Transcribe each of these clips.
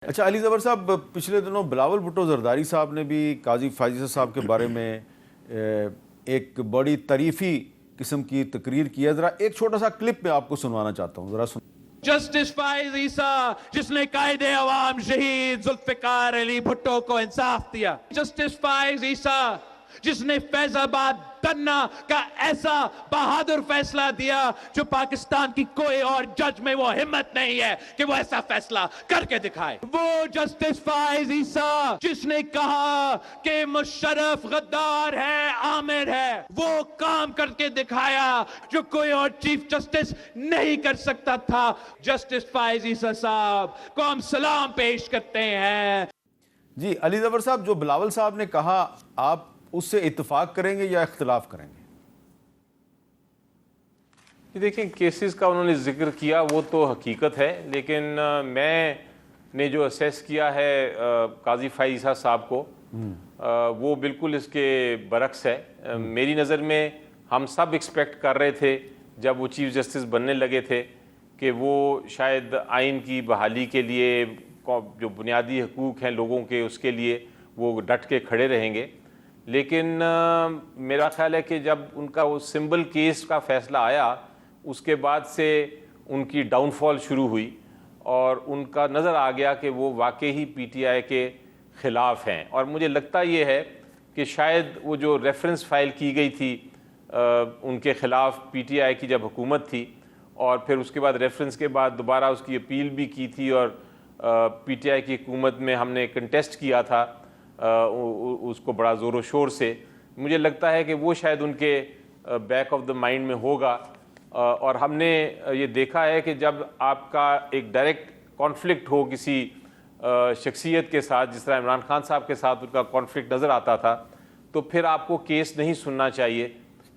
اچھا علی زبر صاحب، پچھلے دنوں بلاول بھٹو زرداری صاحب نے بھی قاضی فائز صاحب کے بارے میں ایک بڑی تعریفی قسم کی تقریر کی ہے. ذرا ایک چھوٹا سا کلپ میں آپ کو سنوانا چاہتا ہوں، ذرا سن. جسٹس فائز عیسیٰ جس نے قائد عوام شہید ذوالفقار علی بھٹو کو انصاف دیا. جسٹس فائز عیسیٰ جس نے فیض آباد دھرنا کا ایسا بہادر فیصلہ دیا جو پاکستان کی کوئی اور جج میں وہ ہمت نہیں ہے کہ وہ ایسا فیصلہ کر کے دکھائے. وہ جسٹس فائز عیسیٰ جس نے کہا کہ مشرف غدار ہے، عامر ہے، وہ کام کر کے دکھایا جو کوئی اور چیف جسٹس نہیں کر سکتا تھا. جسٹس فائز عیسیٰ صاحب کو ہم سلام پیش کرتے ہیں. جی علی زبر صاحب، جو بلاول صاحب نے کہا آپ اس سے اتفاق کریں گے یا اختلاف کریں گے؟ دیکھیں، کیسز کا انہوں نے ذکر کیا وہ تو حقیقت ہے، لیکن میں نے جو اسیس کیا ہے قاضی فائز عیسیٰ صاحب کو وہ بالکل اس کے برعکس ہے. میری نظر میں ہم سب ایکسپیکٹ کر رہے تھے جب وہ چیف جسٹس بننے لگے تھے کہ وہ شاید آئین کی بحالی کے لیے جو بنیادی حقوق ہیں لوگوں کے اس کے لیے وہ ڈٹ کے کھڑے رہیں گے. لیکن میرا خیال ہے کہ جب ان کا وہ سمبل کیس کا فیصلہ آیا اس کے بعد سے ان کی ڈاؤن فال شروع ہوئی اور ان کا نظر آ گیا کہ وہ واقعی ہی پی ٹی آئی کے خلاف ہیں. اور مجھے لگتا یہ ہے کہ شاید وہ جو ریفرنس فائل کی گئی تھی ان کے خلاف پی ٹی آئی کی جب حکومت تھی، اور پھر اس کے بعد ریفرنس کے بعد دوبارہ اس کی اپیل بھی کی تھی اور پی ٹی آئی کی حکومت میں ہم نے کنٹیسٹ کیا تھا اس کو بڑا زور و شور سے. مجھے لگتا ہے کہ وہ شاید ان کے بیک آف دا مائنڈ میں ہوگا. اور ہم نے یہ دیکھا ہے کہ جب آپ کا ایک ڈائریکٹ کانفلکٹ ہو کسی شخصیت کے ساتھ، جس طرح عمران خان صاحب کے ساتھ ان کا کانفلکٹ نظر آتا تھا، تو پھر آپ کو کیس نہیں سننا چاہیے،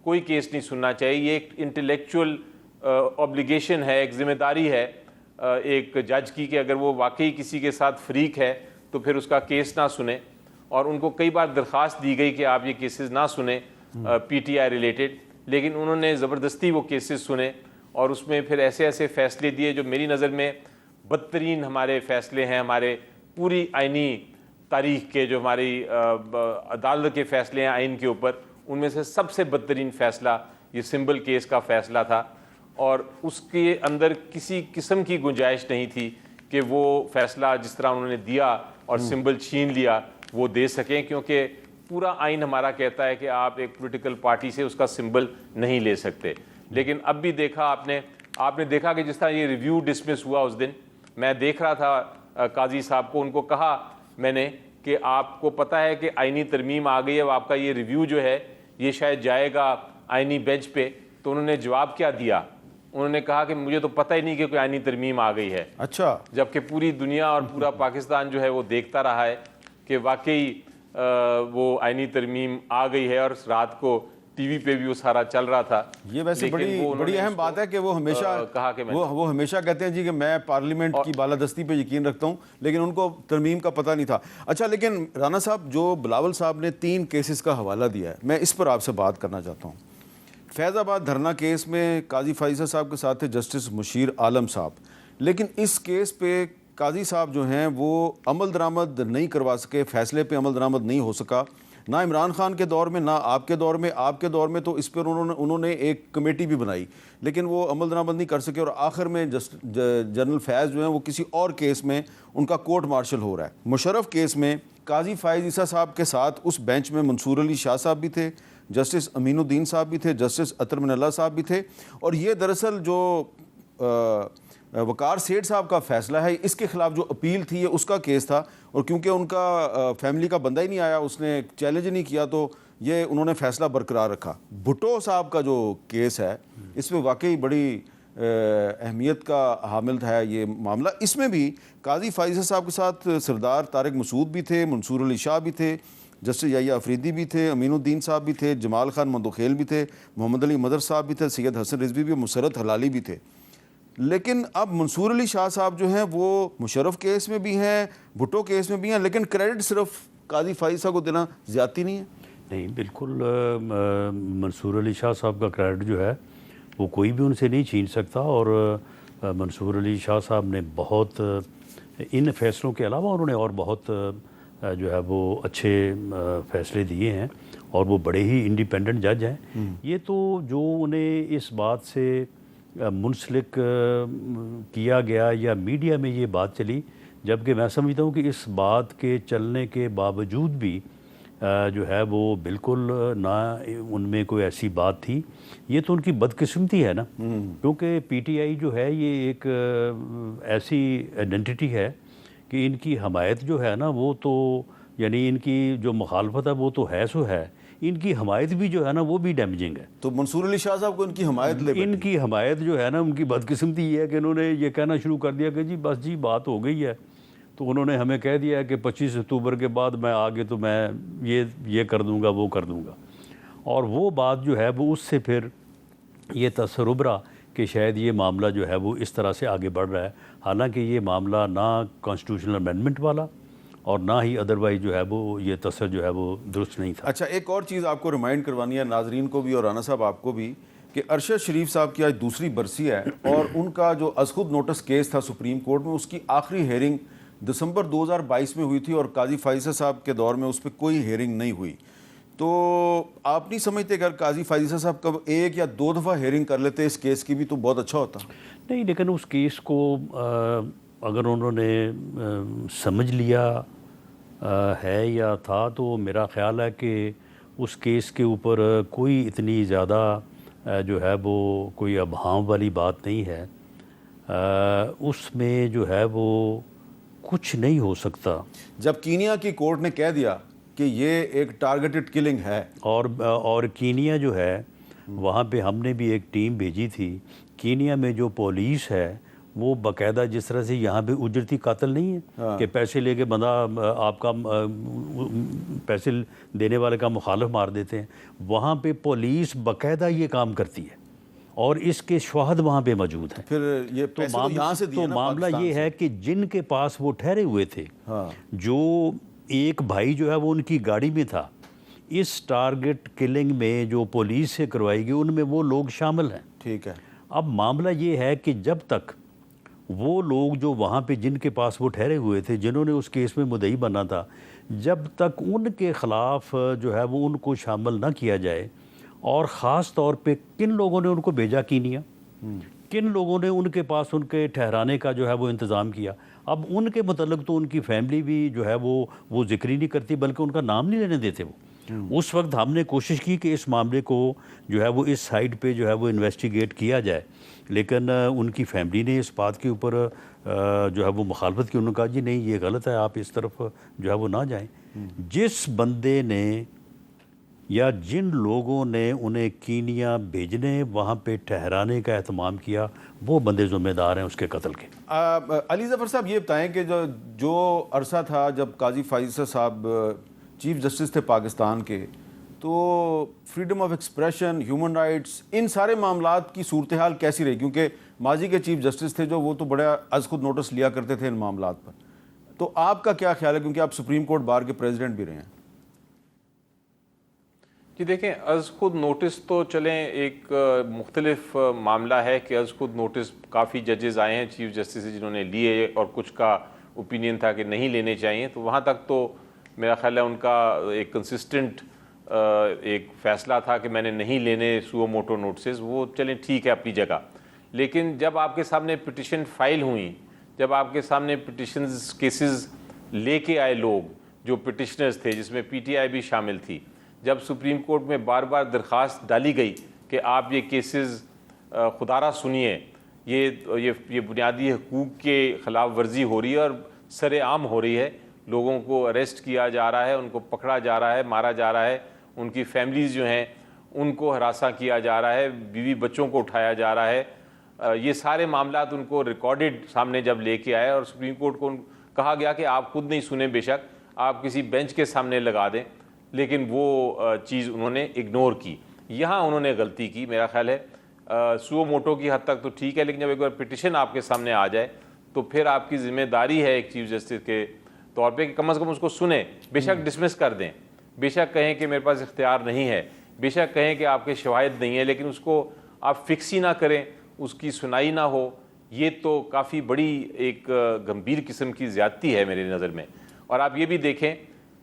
کوئی کیس نہیں سننا چاہیے. یہ ایک انٹلیکچوئل اوبلیگیشن ہے، ایک ذمہ داری ہے ایک جج کی کہ اگر وہ واقعی کسی کے ساتھ فریق ہے تو پھر اس کا کیس نہ سنیں. اور ان کو کئی بار درخواست دی گئی کہ آپ یہ کیسز نہ سنیں پی ٹی آئی ریلیٹڈ، لیکن انہوں نے زبردستی وہ کیسز سنے اور اس میں پھر ایسے ایسے فیصلے دیے جو میری نظر میں بدترین ہمارے فیصلے ہیں. ہمارے پوری آئینی تاریخ کے جو ہماری عدالت کے فیصلے ہیں آئین کے اوپر، ان میں سے سب سے بدترین فیصلہ یہ سمبل کیس کا فیصلہ تھا. اور اس کے اندر کسی قسم کی گنجائش نہیں تھی کہ وہ فیصلہ جس طرح انہوں نے دیا اور سمبل چھین لیا وہ دے سکیں، کیونکہ پورا آئین ہمارا کہتا ہے کہ آپ ایک پولیٹیکل پارٹی سے اس کا سمبل نہیں لے سکتے. لیکن اب بھی دیکھا آپ نے دیکھا کہ جس طرح یہ ریویو ڈسمس ہوا اس دن، میں دیکھ رہا تھا قاضی صاحب کو، ان کو کہا میں نے کہ آپ کو پتہ ہے کہ آئینی ترمیم آ گئی ہے، آپ کا یہ ریویو جو ہے یہ شاید جائے گا آئینی بینچ پہ. تو انہوں نے جواب کیا دیا؟ انہوں نے کہا کہ مجھے تو پتہ ہی نہیں کہ کوئی آئینی ترمیم آ گئی ہے. اچھا. جبکہ پوری دنیا اور پورا پاکستان جو ہے وہ دیکھتا رہا ہے کہ واقعی وہ آئینی ترمیم آ گئی ہے، اور رات کو ٹی وی پہ بھی وہ سارا چل رہا تھا. یہ ویسے بڑی اہم بات ہے کہ وہ ہمیشہ کہا کہ وہ ہمیشہ کہتے ہیں جی کہ میں پارلیمنٹ کی بالادستی پہ یقین رکھتا ہوں، لیکن ان کو ترمیم کا پتہ نہیں تھا. اچھا، لیکن رانا صاحب، جو بلاول صاحب نے 3 کیسز کا حوالہ دیا ہے، میں اس پر آپ سے بات کرنا چاہتا ہوں. فیض آباد دھرنا کیس میں قاضی فائز صاحب کے ساتھ تھے جسٹس مشیر عالم صاحب، لیکن اس کیس پہ قاضی صاحب جو ہیں وہ عمل درآمد نہیں کروا سکے، فیصلے پہ عمل درآمد نہیں ہو سکا، نہ عمران خان کے دور میں نہ آپ کے دور میں. آپ کے دور میں تو اس پر انہوں نے ایک کمیٹی بھی بنائی، لیکن وہ عمل درآمد نہیں کر سکے، اور آخر میں جنرل فیض جو ہیں وہ کسی اور کیس میں ان کا کورٹ مارشل ہو رہا ہے. مشرف کیس میں قاضی فائز عیسیٰ صاحب کے ساتھ اس بینچ میں منصور علی شاہ صاحب بھی تھے، جسٹس امین الدین صاحب بھی تھے، جسٹس عطر من اللہ صاحب بھی تھے. اور یہ دراصل جو وقار سیٹھ صاحب کا فیصلہ ہے، اس کے خلاف جو اپیل تھی یہ اس کا کیس تھا، اور کیونکہ ان کا فیملی کا بندہ ہی نہیں آیا، اس نے چیلنج نہیں کیا، تو یہ انہوں نے فیصلہ برقرار رکھا. بھٹو صاحب کا جو کیس ہے اس میں واقعی بڑی اہمیت کا حامل ہے یہ معاملہ. اس میں بھی قاضی فائز صاحب کے ساتھ سردار طارق مسعود بھی تھے، منصور علی شاہ بھی تھے، جسٹس یحییٰ افریدی بھی تھے، امین الدین صاحب بھی تھے، جمال خان مندوخیل بھی تھے، محمد علی مدر صاحب بھی تھے، سید حسن رضوی بھی، مسرت حلالی بھی تھے. لیکن اب منصور علی شاہ صاحب جو ہیں وہ مشرف کیس میں بھی ہیں، بھٹو کیس میں بھی ہیں، لیکن کریڈٹ صرف قاضی فائز صاحب کو دینا زیادتی نہیں ہے؟ نہیں، بالکل. منصور علی شاہ صاحب کا کریڈٹ جو ہے وہ کوئی بھی ان سے نہیں چھین سکتا، اور منصور علی شاہ صاحب نے بہت ان فیصلوں کے علاوہ انہوں نے اور بہت جو ہے وہ اچھے فیصلے دیے ہیں اور وہ بڑے ہی انڈیپینڈنٹ جج ہیں. یہ تو جو انہیں اس بات سے منسلک کیا گیا یا میڈیا میں یہ بات چلی، جبکہ میں سمجھتا ہوں کہ اس بات کے چلنے کے باوجود بھی جو ہے وہ بالکل نہ ان میں کوئی ایسی بات تھی. یہ تو ان کی بدقسمتی ہے نا، کیونکہ پی ٹی آئی جو ہے یہ ایک ایسی آئیڈینٹی ہے کہ ان کی حمایت جو ہے نا وہ تو، یعنی ان کی جو مخالفت ہے وہ تو ہے سو ہے، ان کی حمایت بھی جو ہے نا وہ بھی ڈیمیجنگ ہے. تو منصور علی شاہ صاحب کو ان کی حمایت لے ان کی حمایت جو ہے نا، ان کی بدقسمتی یہ ہے کہ انہوں نے یہ کہنا شروع کر دیا کہ جی بس جی بات ہو گئی ہے. تو انہوں نے ہمیں کہہ دیا ہے کہ 25 اکتوبر کے بعد میں آگے تو میں یہ کر دوں گا وہ کر دوں گا. اور وہ بات جو ہے وہ اس سے پھر یہ تصور ابھرا کہ شاید یہ معاملہ جو ہے وہ اس طرح سے آگے بڑھ رہا ہے، حالانکہ یہ معاملہ نہ کانسٹیٹیوشنل امینڈمنٹ والا اور نہ ہی ادروائز جو ہے وہ یہ تصور جو ہے وہ درست نہیں تھا. اچھا، ایک اور چیز آپ کو ریمائنڈ کروانی ہے، ناظرین کو بھی اور رانا صاحب آپ کو بھی، کہ ارشد شریف صاحب کی آج دوسری برسی ہے اور ان کا جو از خود نوٹس کیس تھا سپریم کورٹ میں، اس کی آخری ہیئرنگ دسمبر 2022 میں ہوئی تھی اور قاضی فائزہ صاحب کے دور میں اس پہ کوئی ہیئرنگ نہیں ہوئی. تو آپ نہیں سمجھتے کہ اگر قاضی فائزہ صاحب کب 1 یا 2 دفعہ ہیئرنگ کر لیتے اس کیس کی بھی تو بہت اچھا ہوتا؟ نہیں، لیکن اس کیس کو اگر انہوں نے سمجھ لیا ہے یا تھا تو میرا خیال ہے کہ اس کیس کے اوپر کوئی اتنی زیادہ جو ہے وہ کوئی ابہام والی بات نہیں ہے. اس میں جو ہے وہ کچھ نہیں ہو سکتا. جب کینیا کی کورٹ نے کہہ دیا کہ یہ ایک ٹارگیٹڈ کلنگ ہے، اور کینیا جو ہے وہاں پہ ہم نے بھی ایک ٹیم بھیجی تھی. کینیا میں جو پولیس ہے وہ باقاعدہ جس طرح سے یہاں پہ اجرتی قاتل نہیں ہے کہ پیسے لے کے بندہ آپ کا پیسے دینے والے کا مخالف مار دیتے ہیں، وہاں پہ پولیس باقاعدہ یہ کام کرتی ہے اور اس کے شواہد وہاں پہ موجود ہیں. پھر یہ پیسے تو یہاں سے دیے نا معاملہ یہ ہے کہ جن کے پاس وہ ٹھہرے ہوئے تھے، جو ایک بھائی جو ہے وہ ان کی گاڑی میں تھا، اس ٹارگٹ کلنگ میں جو پولیس سے کروائی گئی ان میں وہ لوگ شامل ہیں. ٹھیک ہے. اب معاملہ یہ ہے کہ جب تک وہ لوگ جو وہاں پہ جن کے پاس وہ ٹھہرے ہوئے تھے، جنہوں نے اس کیس میں مدعی بنا تھا، جب تک ان کے خلاف جو ہے وہ ان کو شامل نہ کیا جائے، اور خاص طور پہ کن لوگوں نے ان کو بھیجا کینیا، کن لوگوں نے ان کے پاس ان کے ٹھہرانے کا جو ہے وہ انتظام کیا. اب ان کے متعلق تو ان کی فیملی بھی جو ہے وہ ذکر ہی نہیں کرتی، بلکہ ان کا نام نہیں لینے دیتے. وہ اس وقت ہم نے کوشش کی کہ اس معاملے کو جو ہے وہ اس سائڈ پہ جو ہے وہ انویسٹیگیٹ کیا جائے، لیکن ان کی فیملی نے اس بات کے اوپر جو ہے وہ مخالفت کی. انہوں نے کہا جی نہیں یہ غلط ہے، آپ اس طرف جو ہے وہ نہ جائیں. جس بندے نے یا جن لوگوں نے انہیں کینیا بھیجنے، وہاں پہ ٹھہرانے کا اہتمام کیا، وہ بندے ذمہ دار ہیں اس کے قتل کے. علی ظفر صاحب یہ بتائیں کہ جو عرصہ تھا جب قاضی فائزہ صاحب چیف جسٹس تھے پاکستان کے، تو freedom of expression, human rights, ان سارے معاملات کی صورتحال کیسی رہی؟ کیونکہ ماضی کے چیف جسٹس تھے جو وہ تو بڑا از خود نوٹس لیا کرتے تھے ان معاملات پر. تو آپ کا کیا خیال ہے، کیونکہ آپ سپریم کورٹ بار کے پریزیڈنٹ بھی رہے ہیں؟ جی دیکھیں، از خود نوٹس تو چلیں ایک مختلف معاملہ ہے کہ از خود نوٹس کافی ججز آئے ہیں چیف جسٹس جنہوں نے لیے اور کچھ کا اوپینین تھا کہ نہیں لینے چاہیے. تو وہاں تک تو میرا خیال ہے ان کا ایک کنسسٹنٹ ایک فیصلہ تھا کہ میں نے نہیں لینے سو موٹو نوٹسز. وہ چلیں ٹھیک ہے اپنی جگہ. لیکن جب آپ کے سامنے پٹیشن فائل ہوئیں، جب آپ کے سامنے پٹیشنز کیسز لے کے آئے لوگ جو پٹیشنرز تھے، جس میں پی ٹی آئی بھی شامل تھی، جب سپریم کورٹ میں بار بار درخواست ڈالی گئی کہ آپ یہ کیسز خدارہ سنیے، یہ بنیادی حقوق کے خلاف ورزی ہو رہی ہے اور سر عام ہو رہی ہے، لوگوں کو اریسٹ کیا جا رہا ہے، ان کو پکڑا جا رہا ہے، مارا جا رہا ہے، ان کی فیملیز جو ہیں ان کو ہراساں کیا جا رہا ہے، بیوی بچوں کو اٹھایا جا رہا ہے. یہ سارے معاملات ان کو ریکارڈڈ سامنے جب لے کے آئے اور سپریم کورٹ کو کہا گیا کہ آپ خود نہیں سنیں، بے شک آپ کسی بینچ کے سامنے لگا دیں، لیکن وہ چیز انہوں نے اگنور کی. یہاں انہوں نے غلطی کی میرا خیال ہے. سو موٹو کی حد تک تو ٹھیک ہے، لیکن جب ایک بار پٹیشن آپ کے سامنے آ جائے تو پھر آپ کی ذمہ داری ہے ایک چیف جسٹس کے طور پہ کہ کم از کم اس کو سنیں. بے شک ڈسمس کر دیں، بے شک کہیں کہ میرے پاس اختیار نہیں ہے، بے شک کہیں کہ آپ کے شواہد نہیں ہیں، لیکن اس کو آپ فکس ہی نہ کریں، اس کی سنائی نہ ہو. یہ تو کافی بڑی ایک گمبھیر قسم کی زیادتی ہے میری نظر میں. اور آپ یہ بھی دیکھیں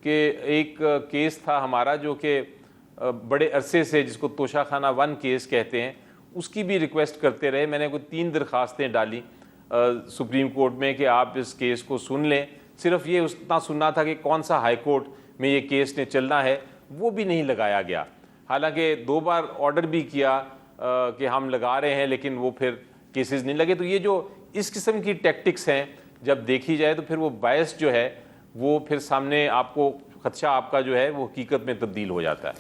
کہ ایک کیس تھا ہمارا جو کہ بڑے عرصے سے، جس کو توشہ خانہ 1 کیس کہتے ہیں، اس کی بھی ریکویسٹ کرتے رہے. میں نے کوئی 3 درخواستیں ڈالی سپریم کورٹ میں کہ آپ اس کیس کو سن لیں. صرف یہ اتنا سننا تھا کہ کون سا ہائی کورٹ میں یہ کیس نے چلنا ہے، وہ بھی نہیں لگایا گیا. حالانکہ 2 بار آرڈر بھی کیا کہ ہم لگا رہے ہیں، لیکن وہ پھر کیسز نہیں لگے. تو یہ جو اس قسم کی ٹیکٹکس ہیں جب دیکھی جائے تو پھر وہ باعث جو ہے وہ پھر سامنے آپ کو خدشہ آپ کا جو ہے وہ حقیقت میں تبدیل ہو جاتا ہے.